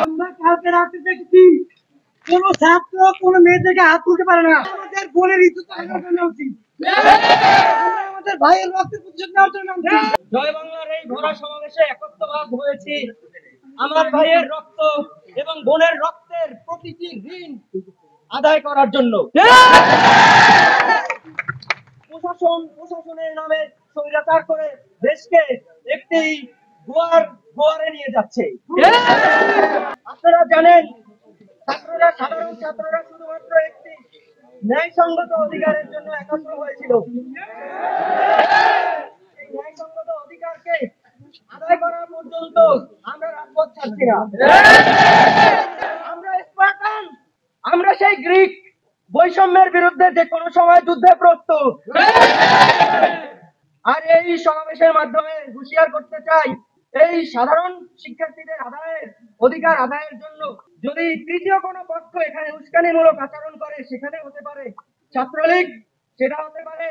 আমরা কালকে রাতে দেখছি কোন ছাত্র কোন মেয়ে থেকে হাত তুলতে পারে না। আমাদের বোনের ইজ্জত রাখা উচিত। আমাদের ভাইয়ের রক্তের প্রতিশোধ নেওয়ার জন্য জয় বাংলার এই ভরা সমাবেশে একত্রভাব হয়েছি আমার ভাইয়ের রক্ত এবং বোনের রক্তের প্রতিটি ঋণ আদায় করার জন্য। প্রশাসনের নামে স্বৈরাচার করে দেশকে একটি গোয়ারে নিয়ে যাচ্ছে। আপনারা জানেন সাধারণ ছাত্ররা শুধুমাত্র একটি ন্যায়সঙ্গত অধিকারের জন্য একত্র হয়েছিল। এই ন্যায়সঙ্গত অধিকারকে আদায় করা পর্যন্ত আমরা রাজপথ ছাড়ছি না। আমরা স্পার্টান, আমরা সেই গ্রিক বৈষম্যের বিরুদ্ধে যে কোনো সময় যুদ্ধে প্রস্তুত। আর এই সমাবেশের মাধ্যমে হুঁশিয়ার করতে চাই, এই সাধারণ শিক্ষার্থীদের অধিকার আদায়ের জন্য যদি তৃতীয় কোনো পক্ষ এখানে উস্কানিমূলক আচরণ করে, সেখানে হতে পারে ছাত্রলীগ, সেটা হতে পারে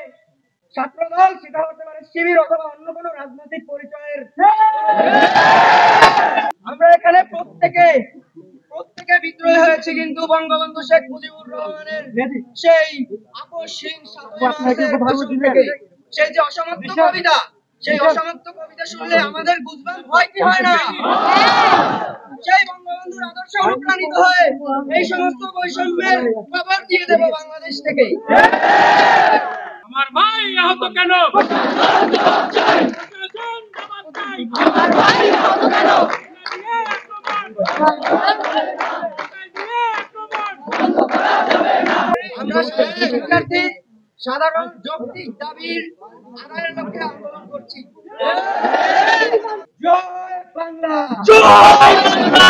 ছাত্রদল, সেটা হতে পারে শিবির অথবা অন্য কোনো রাজনৈতিক পরিচয়ের। আমরা এখানে প্রত্যেকে বিদ্রোহী হয়েছে, কিন্তু বঙ্গবন্ধু শেখ মুজিবুর রহমানের সেই আপসহীন সেই যে অসমাপ্ত কবিতা, সেই অসমাপ্ত কবিতা শুনলে আমাদের গুজবান হয় কি হয় না? সেই বঙ্গবন্ধুর আদর্শ অনুপ্রাণিত হয়ে এই সমস্ত বৈষম্যের খবর দিয়ে দেব বাংলাদেশ থেকে। আমার ভাই আহত কেন? আমরা শিক্ষার্থী সাধারণ যৌক্তিক দাবির আদায়ের লক্ষ্যে আন্দোলন করছি। জয় বাংলা, জয় বাংলা।